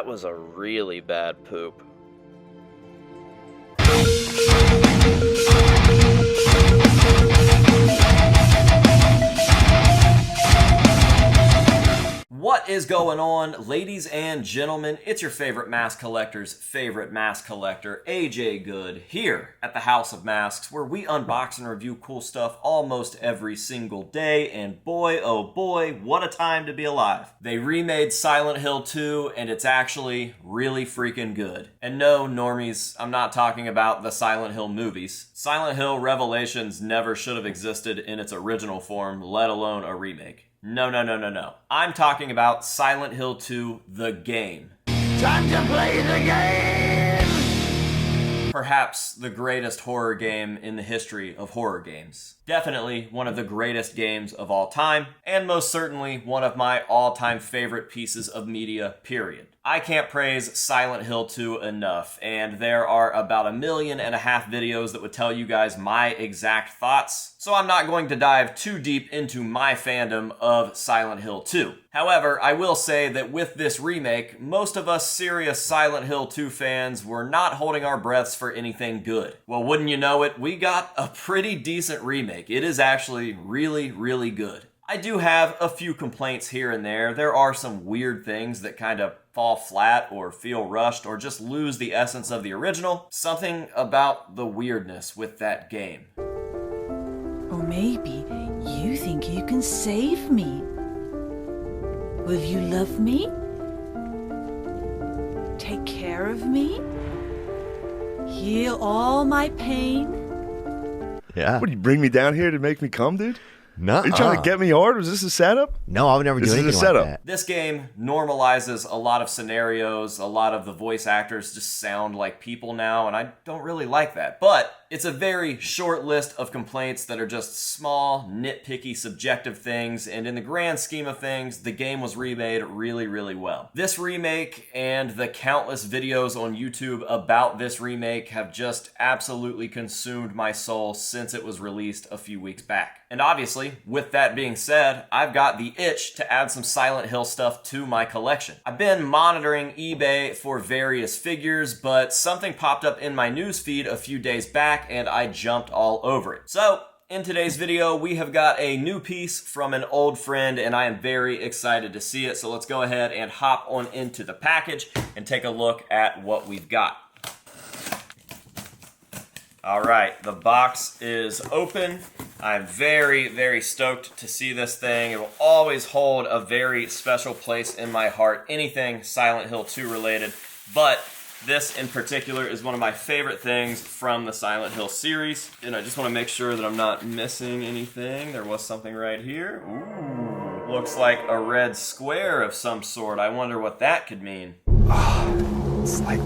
was a really bad poop. What is going on, ladies and gentlemen? It's your favorite mask collector's favorite mask collector, AJ Good, here at the House of Masks, where we unbox and review cool stuff almost every single day, and boy, oh boy, what a time to be alive. They remade Silent Hill 2, and it's actually really freaking good. And no, normies, I'm not talking about the Silent Hill movies. Silent Hill Revelations never should have existed in its original form, let alone a remake. No. I'm talking about Silent Hill 2, the game. Time to play the game! Perhaps the greatest horror game in the history of horror games. Definitely one of the greatest games of all time, and most certainly one of my all-time favorite pieces of media, period. I can't praise Silent Hill 2 enough, and there are about 1.5 million videos that would tell you guys my exact thoughts, so I'm not going to dive too deep into my fandom of Silent Hill 2. However, I will say that with this remake, most of us serious Silent Hill 2 fans were not holding our breaths for anything good. Well, wouldn't you know it, we got a pretty decent remake. It is actually really, really good. I do have a few complaints here and there. There are some weird things that kind of fall flat or feel rushed or just lose the essence of the original. Something about the weirdness with that game. Or maybe you think you can save me. Will you love me? Take care of me? Heal all my pain? Yeah. What, you bring me down here to make me come, dude? No. Are you trying to get me hard? Was this a setup? No, I would never do This is a anything setup. like that. This game normalizes a lot of scenarios. A lot of the voice actors just sound like people now, and I don't really like that. But it's a very short list of complaints that are just small, nitpicky, subjective things, and in the grand scheme of things, the game was remade really, really well. This remake and the countless videos on YouTube about this remake have just absolutely consumed my soul since it was released a few weeks back. And obviously, with that being said, I've got the itch to add some Silent Hill stuff to my collection. I've been monitoring eBay for various figures, but something popped up in my newsfeed a few days back and I jumped all over it. So, in today's video, we have got a new piece from an old friend and I am very excited to see it. So let's go ahead and hop on into the package and take a look at what we've got. All right, the box is open. I'm very, very stoked to see this thing. It will always hold a very special place in my heart, anything Silent Hill 2 related, but this in particular is one of my favorite things from the Silent Hill series, and I just want to make sure that I'm not missing anything. There was something right here. Ooh, looks like a red square of some sort. I wonder what that could mean. It's like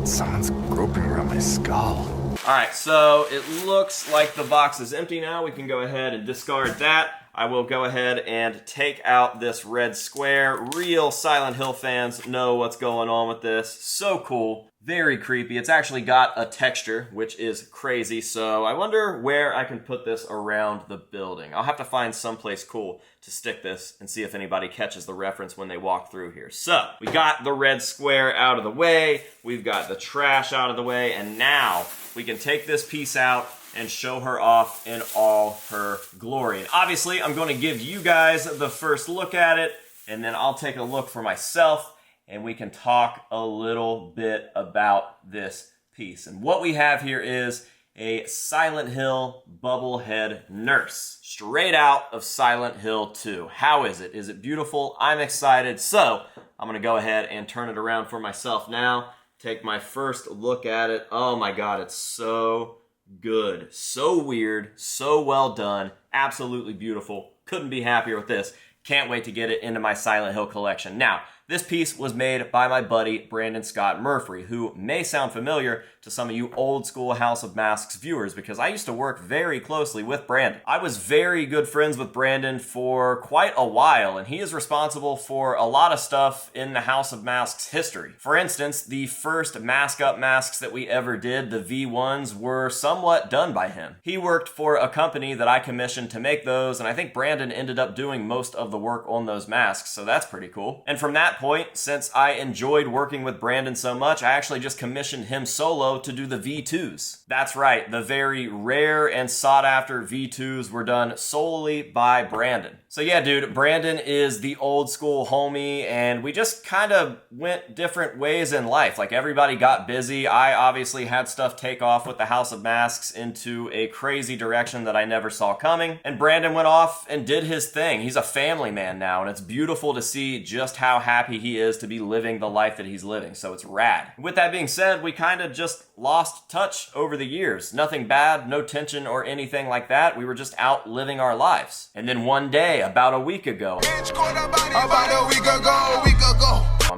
someone's groping around my skull. Alright, so it looks like the box is empty now. We can go ahead and discard that. I will go ahead and take out this red square. Real Silent Hill fans know what's going on with this. So cool. Very creepy. It's actually got a texture, which is crazy. So I wonder where I can put this around the building. I'll have to find someplace cool to stick this and see if anybody catches the reference when they walk through here. So we got the red square out of the way. We've got the trash out of the way. And now we can take this piece out and show her off in all her glory. And obviously, I'm going to give you guys the first look at it, and then I'll take a look for myself, and we can talk a little bit about this piece. And what we have here is a Silent Hill bubblehead nurse, straight out of Silent Hill 2. How is it? Is it beautiful? I'm excited. So I'm going to go ahead and turn it around for myself now, take my first look at it. Oh my God, it's so good. So weird, so well done, absolutely beautiful. Couldn't be happier with this. Can't wait to get it into my Silent Hill collection. Now, this piece was made by my buddy Brandon Scott Murphy, who may sound familiar to some of you old school House of Masks viewers because I used to work very closely with Brandon. I was very good friends with Brandon for quite a while, and he is responsible for a lot of stuff in the House of Masks history. For instance, the first Mask Up masks that we ever did, the V1s, were somewhat done by him. He worked for a company that I commissioned to make those, and I think Brandon ended up doing most of the work on those masks, so that's pretty cool. And from that point, since I enjoyed working with Brandon so much, I actually just commissioned him solo to do the V2s. That's right, the very rare and sought after V2s were done solely by Brandon. So yeah, dude, Brandon is the old school homie, and we just kind of went different ways in life. Like, everybody got busy. I obviously had stuff take off with the House of Masks into a crazy direction that I never saw coming, and Brandon went off and did his thing. He's a family man now, and it's beautiful to see just how happy he is to be living the life that he's living, so it's rad. With that being said, we kind of just lost touch over the years. Nothing bad, no tension or anything like that. We were just out living our lives. And then one day, about a week ago, I'm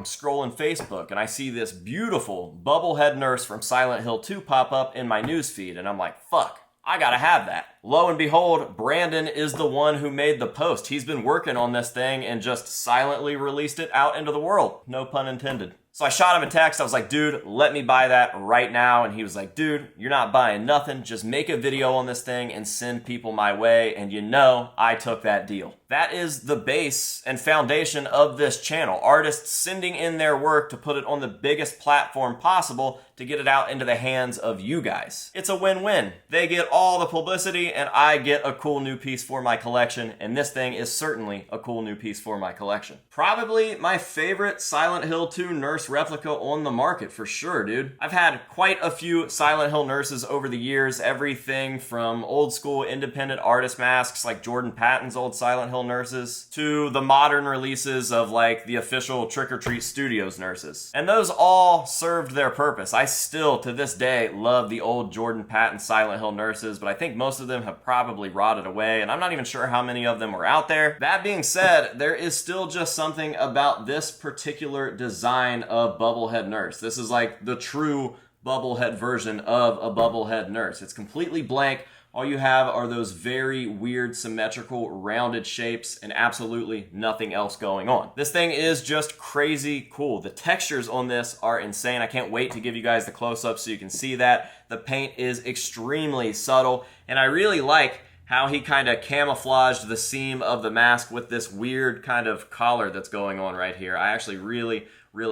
scrolling Facebook and I see this beautiful bubblehead nurse from Silent Hill 2 pop up in my newsfeed, and I'm like, fuck, I gotta have that. Lo and behold, Brandon is the one who made the post. He's been working on this thing and just silently released it out into the world. No pun intended. So I shot him a text. I was like, dude, let me buy that right now. And he was like, dude, you're not buying nothing. Just make a video on this thing and send people my way. And you know, I took that deal. That is the base and foundation of this channel. Artists sending in their work to put it on the biggest platform possible to get it out into the hands of you guys. It's a win-win. They get all the publicity and I get a cool new piece for my collection, and this thing is certainly a cool new piece for my collection. Probably my favorite Silent Hill 2 nurse replica on the market for sure, dude. I've had quite a few Silent Hill nurses over the years, everything from old school independent artist masks like Jordan Patton's old Silent Hill nurses to the modern releases of like the official Trick or Treat Studios nurses. And those all served their purpose. I still, to this day, love the old Jordan Patton Silent Hill nurses, but I think most of them have probably rotted away, and I'm not even sure how many of them were out there. That being said, there is still just something about this particular design of Bubblehead Nurse. This is like the true Bubblehead version of a Bubblehead Nurse. It's completely blank. All you have are those very weird, symmetrical, rounded shapes and absolutely nothing else going on. This thing is just crazy cool. The textures on this are insane. I can't wait to give you guys the close-up so you can see that. The paint is extremely subtle, and I really like how he kind of camouflaged the seam of the mask with this weird kind of collar that's going on right here. I actually really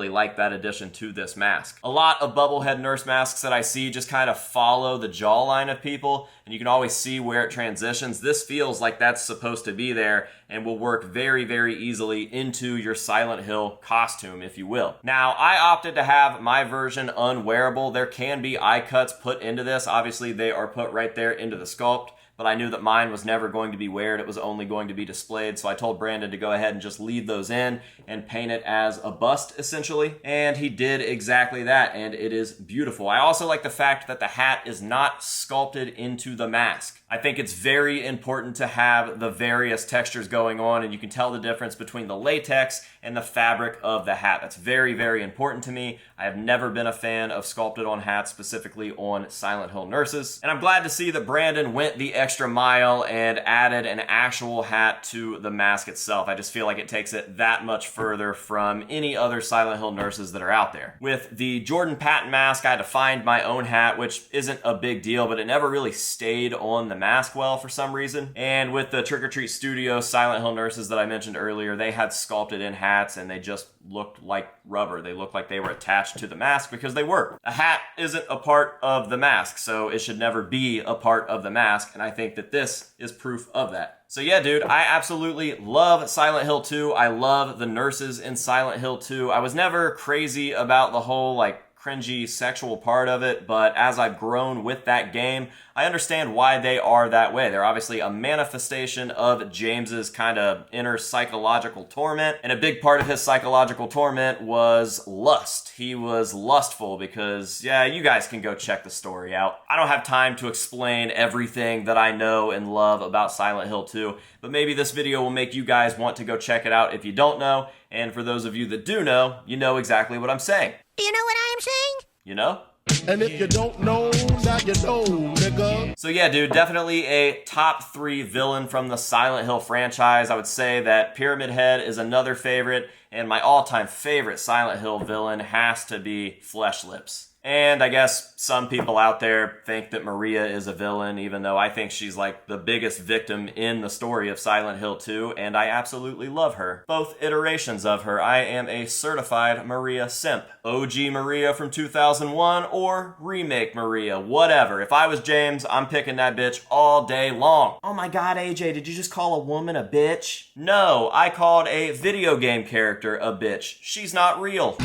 like that addition to this mask. A lot of Bubblehead Nurse masks that I see just kind of follow the jawline of people, and you can always see where it transitions. This feels like that's supposed to be there and will work very, very easily into your Silent Hill costume, if you will. Now, I opted to have my version unwearable. There can be eye cuts put into this. Obviously, they are put right there into the sculpt, but I knew that mine was never going to be weared. It was only going to be displayed, so I told Brandon to go ahead and just leave those in and paint it as a bust, essentially. And he did exactly that, and it is beautiful. I also like the fact that the hat is not sculpted into the mask. I think it's very important to have the various textures going on, and you can tell the difference between the latex and the fabric of the hat. That's very, very important to me. I have never been a fan of sculpted on hats, specifically on Silent Hill nurses. And I'm glad to see that Brandon went the extra mile and added an actual hat to the mask itself. I just feel like it takes it that much further from any other Silent Hill nurses that are out there. With the Jordan Patton mask, I had to find my own hat, which isn't a big deal, but it never really stayed on the mask well for some reason. And with the Trick or Treat Studio Silent Hill nurses that I mentioned earlier, they had sculpted in hats and they just looked like rubber. They looked like they were attached to the mask because they were. A hat isn't a part of the mask, so it should never be a part of the mask, and I think that this is proof of that. So yeah, dude, I absolutely love Silent Hill 2. I love the nurses in Silent Hill 2. I was never crazy about the whole, like, cringy sexual part of it, but as I've grown with that game, I understand why they are that way. They're obviously a manifestation of James's kind of inner psychological torment, and a big part of his psychological torment was lust. He was lustful because, yeah, you guys can go check the story out. I don't have time to explain everything that I know and love about Silent Hill 2, but maybe this video will make you guys want to go check it out if you don't know, and for those of you that do know, you know exactly what I'm saying. You know what I'm saying? You know? And if you don't know, now you know, nigga. So yeah, dude, definitely a top 3 villain from the Silent Hill franchise. I would say that Pyramid Head is another favorite, and my all-time favorite Silent Hill villain has to be Flesh Lips. And I guess some people out there think that Maria is a villain, even though I think she's like the biggest victim in the story of Silent Hill 2, and I absolutely love her. Both iterations of her. I am a certified Maria simp. OG Maria from 2001 or Remake Maria, whatever. If I was James, I'm picking that bitch all day long. Oh my god, AJ, did you just call a woman a bitch? No, I called a video game character a bitch. She's not real.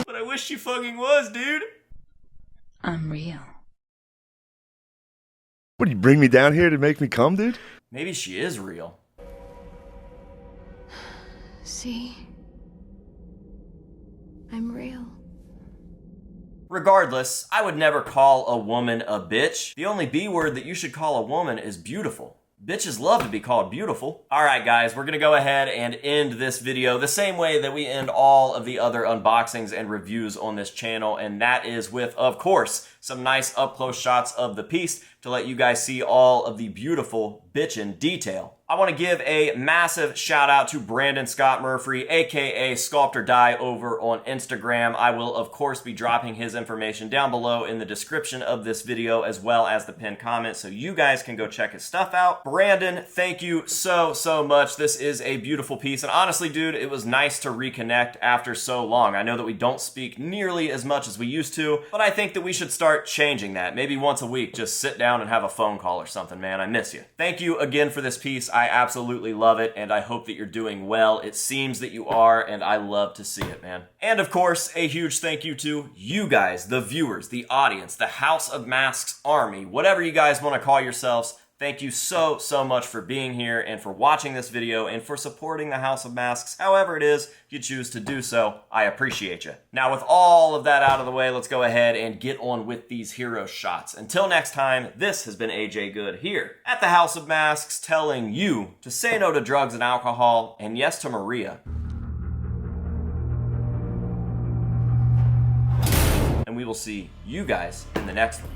But I wish she fucking was, dude. I'm real. What, do you bring me down here to make me come, dude? Maybe she is real. See? I'm real. Regardless, I would never call a woman a bitch. The only B word that you should call a woman is beautiful. Bitches love to be called beautiful. Alright guys, we're gonna go ahead and end this video the same way that we end all of the other unboxings and reviews on this channel, and that is with, of course, some nice up-close shots of the piece to let you guys see all of the beautiful bitchin' detail. I want to give a massive shout out to Brandon Scott Murphy, aka Sculptor Die, over on Instagram. I will, of course, be dropping his information down below in the description of this video, as well as the pinned comment, so you guys can go check his stuff out. Brandon, thank you so much. This is a beautiful piece, and honestly, dude, it was nice to reconnect after so long. I know that we don't speak nearly as much as we used to, but I think that we should start changing that. Maybe once a week, just sit down and have a phone call or something, man. I miss you. Thank you again for this piece. I absolutely love it, and I hope that you're doing well. It seems that you are, and I love to see it, man. And of course, a huge thank you to you guys, the viewers, the audience, the House of Masks army, whatever you guys want to call yourselves. Thank you so much for being here and for watching this video and for supporting the House of Masks, however it is you choose to do so. I appreciate you. Now, with all of that out of the way, let's go ahead and get on with these hero shots. Until next time, this has been AJ Good here at the House of Masks, telling you to say no to drugs and alcohol and yes to Maria. And we will see you guys in the next one.